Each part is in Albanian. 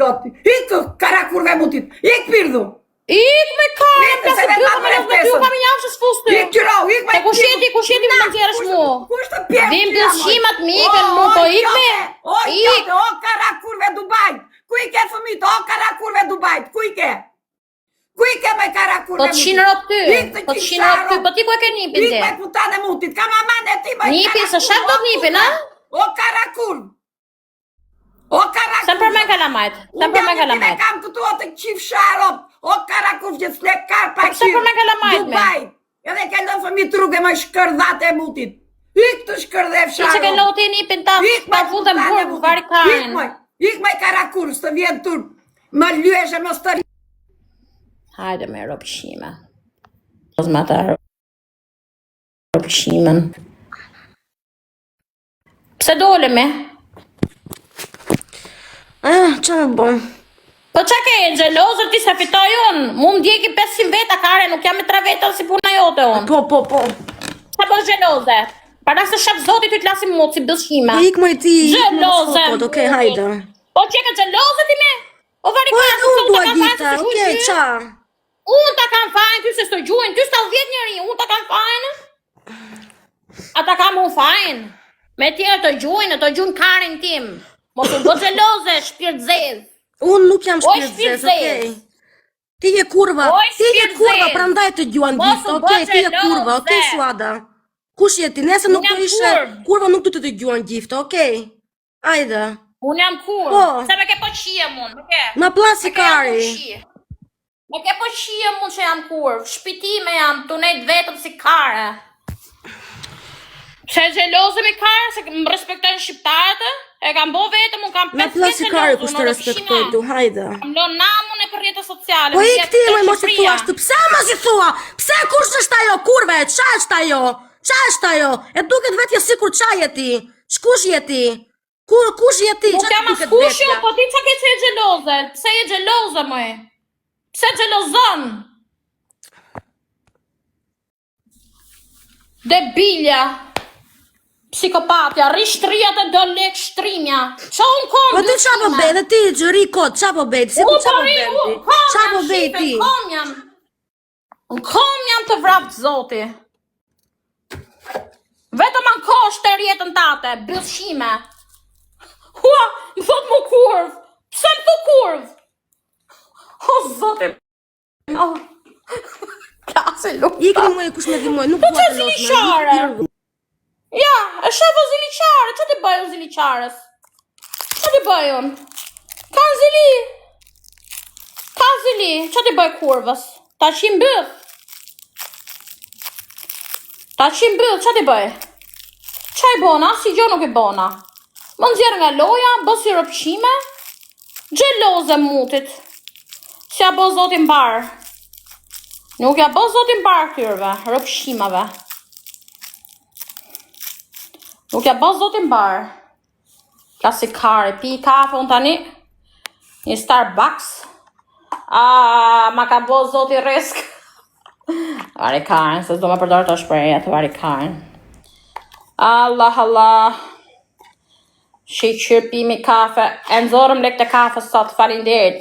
dot. Ik karakurve mutit. Ik pirdu. Ik me karën, plasë të pyta me nëzë me ty, kam i njafë që s'fus ty. Ik qëro, ik me pirdu. Ku shjeti më në tjerësh mu? Vim pëlqimat me ikën mu, po ik me. Ik. O karakurve Dubajt. Ku i ke fëmit? O karakurve Dubajt. Ku i ke? Ku i ke me karakurve mutit? Po të shinë rop ty. Po të shinë rop ty. Po ti ku e ke nipin ti? Ik me putane mutit. Kam aman e ti me karakurve. Nipin, së shak do t'nipin, a? O karakurve. O karakurve. Sa për me kalamajt. Sa për me kalamajt. Unë kam këtu o të qif sharop. O karakurve që s'le karpa qif. Sa për me kalamajt me. Dubaj. Edhe ke lënë fëmit rrugë me shkërdhat e mutit. Ik të shkërdhef sharop. Ti që ke loti nipin ta fundën burë, vari karën. Ik me karakurve, së vjen turp. Më lyeshe më stëri. Hajde me ropëshime. Ozma ta ropëshimen. Pse dole me? Që më bom? Po që ke e gjelozër ti se fitoj unë? Mu më djeki 500 veta kare, nuk jam e 3 veta si puna jote unë. Po. Sa po gjelozë? Para se shak zoti ty t'lasim mu si bëshime. Ik më i ti, Gjelozë. Okej, hajde. Po që ke gjelozë ti me? O vari Po kërë, unë dua gjitha, okej, qa? Unë ta kam fajnë, ty se s'to gjuhin, ty s'ta 10 njëri, unë ta kam fajnë. Ata kam unë fajnë. Me tjerë të gjuhin, të gjuhin karin tim. Mos unë do gjelozë, shpirt zezë. Unë nuk jam shpirt zezë, okej. Ti je kurva, prandaj të gjuan gjithë, okej, ti je kurva, okej, Suada. Kush jeti, nese nuk të ishe, kurva nuk të të gjuan gjithë, okej. Ajde. Unë jam kurvë, se me ke po qia mund, me ke. Ma plasi kari. Me ke po qia mund që jam kurvë, shpitime jam, të nejtë vetëm si kare. Se gjelozë me kare, se më respektojnë shqiptarët, e kam bo vetëm, unë kam 5 Ma plasi kari kush të respektoj tu, hajde. Kam lo namun e për rjetës sociale. Po i këti me mos i thua, shtu, pse mos i thua? Pse kush është ajo, kurve, qa është ajo? Qa është ajo? E duket vetje si kur qa jeti? Shkush jeti? Kush jeti? Nuk jam askushjo, po ti qa ke që e gjelozë? Pse e gjelozë, mëj? Pse gjelozën? Debilja. Psikopatja, rishtria të do lek shtrimja. Qa unë kom? Po ti qa po bej, dhe ti gjëri kod, qa po bej? Si ku qa po bej ti? Qa po bej ti? Unë kom jam të vrapë zoti. Vetëm anë kosht të rjetën tate, bëllshime. Hua, më thot mu kurvë. Pse më thot kurvë? O, zote. Kase lupa. Ikri mu e kush me dhimoj, nuk po që ziliqare? Ja, e shefë ziliqare. Që ti bëjë ziliqares? Që ti bëjë unë? Kanë zili. Kanë zili. Që ti bëjë kurvës? Ta qim bëth. Ta qim bëth, që ti bëjë? Qa i bona? Si gjo nuk i bona. Më nëzjerë nga loja, bësi rëpshime, gjelozë mutit. Si ja bë zotin barë. Nuk ja bë zotin barë këtyrve, rëpshimave. Nuk ja bë zotin barë. Klasikare, pi kafe unë tani. Një Starbucks. Ma ka bë zotin risk. Vari karen, se s'do me përdojrë të shprejet, vari karen. Allah. Shqyr pimi kafe, e nëzorëm lek të kafe sot, falinderit.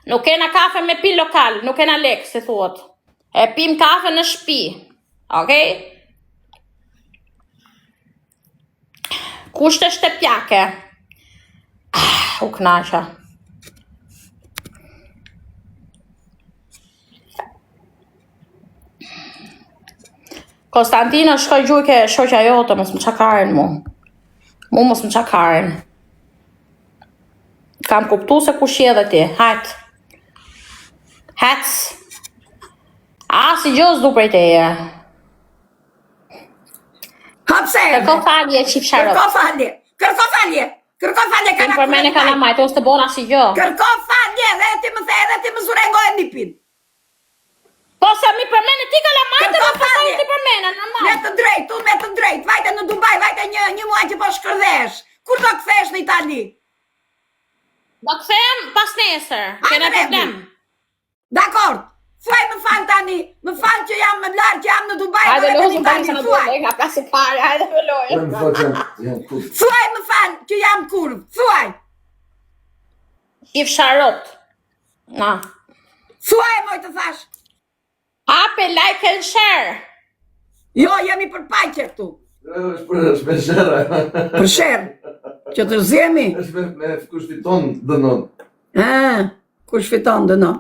Nuk kena kafe me pi lokal, nuk kena lek, si thuat. E pim kafe në shpi, okej? Kushte shtepjake. U knasha. Konstantina, shkoj gjujke shoqja jote, mos më qakaren mu. Mu mos më qakaren. Kam kuptu se kush je dhe ti, hajt. Hec. Si gjos du prej teje. Hapse! Kërko falje, qip sharop. Kërko falje, Tim për mene ka namajt, ose të bona si gjo. Kërko falje, dhe ti më the, dhe ti më zurengoj e nipin. Po se mi për mene ti ka namajt, dhe përsa ti për mene, namajt. Me të drejt, unë me të drejt, vajte në Dubai, vajte një muaj që po shkërdesh. Kur do këthesh në Itali? Do këthem pas nesër, kena problem. Dakord, Thuaj më fal tani, më fal që jam më larg, që jam në Dubai. Hajde po lozëm tani tani sa në thuaj. duhet, nga plasë pare, hajde me lojë. Më fal që jam kurv. Thuaj më fal që jam kurv. Thuaj. Shif sharot. Na. Thuaj moj të thash. Hape, like and share. Jo, jemi për paqe këtu. Është me shera. Për sherr. Që të zjemi. Është me kush fiton dënon. Kush fiton dënon.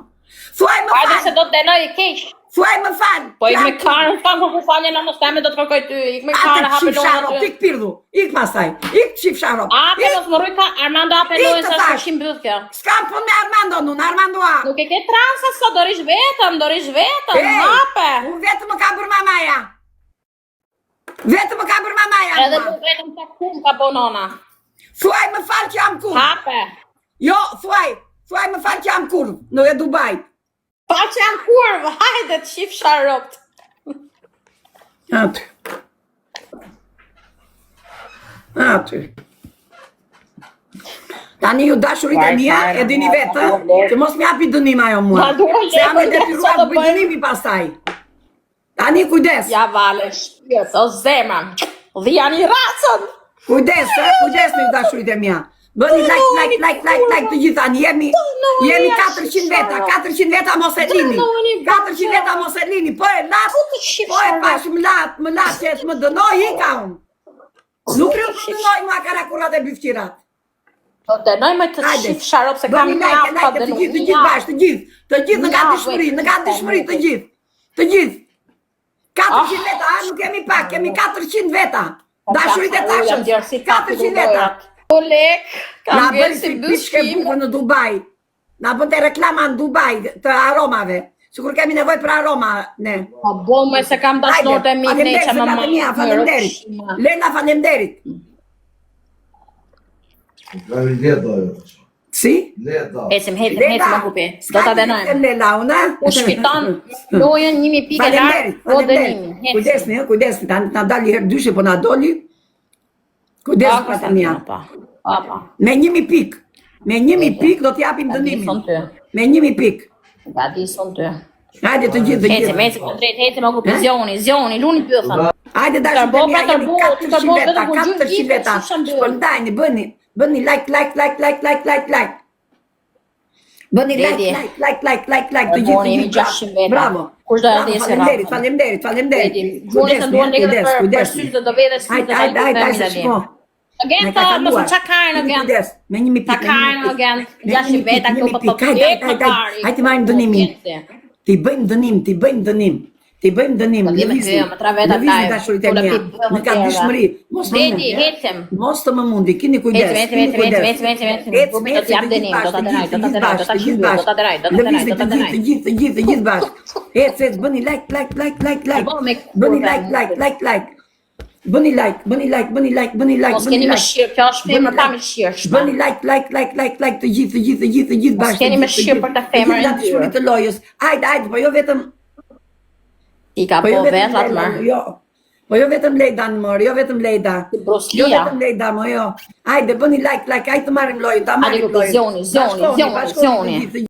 Thuaj më Hajde fal. se do të denoj i keq. Thuaj më fal. Po ik me karën, fan kur ku falje në mos teme do të kërkoj ty. Ik me karën, hape Shif sharop, lojën. ik pirdhu. Ik pastaj. Ik shif sharop. Ape, mos më rruj ka Armando ape Ik lojën të sa thash. është mbyll kjo. S'kam pun me Armando nun, Armando a. Nuk e ke transa sot, dorish vetëm, hape. Unë vetëm më ka bërë mamaja. Vetëm më ka bërë mamaja. Edhe mua. nuk vetëm të kum ka bonona. Thuaj më fal që jam kurv. Hape. Jo, thuaj më fal që jam kurv. Në e Dubai. Pa që janë kurvë, hajde të shif sharot. Aty. Tani ju dashurit e mia, e dini vetë, që mos m'japi dënim ajo mua. Ma duhet Se jam e lekë, detyruar sa të do bëj bëjmë? dënimi pastaj. Tani kujdes. Ja vale, shpjes, o zemra. Dhe janë i racën. Kujdes në ju dashurit e mia. Bëni like të gjitha, jemi 400 veta, 400 veta mos e lini. 400 veta mos e lini, po e lat, po e pash më lat që e të më dënoj, i ka unë. Nuk rrë të dënoj mua karakurat e bifqirat. Do të denoj me të shif sharop se kam Bëni një like pa të gjithë bashkë, të gjithë në gatishmëri, të gjithë. 400 veta, nuk kemi pak, kemi 400 veta. Dashurit e tashëm, 400 veta. O lek, Na kam bëri vjerë si si bishke bëshkim. bukur në Dubai. Na bën të reklama në Dubai të aromave. Sikur kemi nevoj për aroma, ne. Po bo me se kam dashnot e mi ne që më falemderit. Lena, falemderit. Ledo ajo. Si? Ledo. Ecim, hecim më kupi. Do të denojmë. Lela, una? U shfiton lojën 1000 pike lartë, o dënimin. Kujdesni, ta dali herë dyshe, po na doli. Kujdesni pa të mja. Apa. Me 1000 pik. Me 1000 pik do t'japim dënimin. Me 1000 pik. Ga di son ty. Hajde të gjithë, Hecim të drejt, hecim më kupi. Zioni, luni pyethën. Hajde dashur të mja, jemi 400 veta, 400 veta. Shpërndajni, bëni like. Bëni like të gjithë. Bravo. Kush do ja dhe si rrafën. Faleminderit. Gjoni të duan lekë për sytë të vede si të Hajde, shko. Agenta, mos më qakarën agent. Me 1000 pik. Qakarën agent. 6 veta këtu për të Hajde marrim dënimin. Ti bëjmë dënim. Lëvizni dashurit e mia. Në ka dëshmëri. Dedi, hecim. Mos të më mundi, kini kujdes. Hecim. Do të jap dënim, do ta dënoj, do ta dënoj. Të gjithë bashkë. Ec, bëni like. Bëni like. Mos keni më shirë, kjo është femë pa më shirë. Bëni like të gjithë bashkë. Mos keni më shirë për të femër e ndyrë. Të lojës. Hajde, po jo vetëm Ti ka po vetë atë më. Po jo vetëm Lejda në mërë, jo vetëm Lejda. Jo vetëm Lejda, mo jo. Hajde, bëni like, hajde të marim lojën, ta marim lojën. Zioni.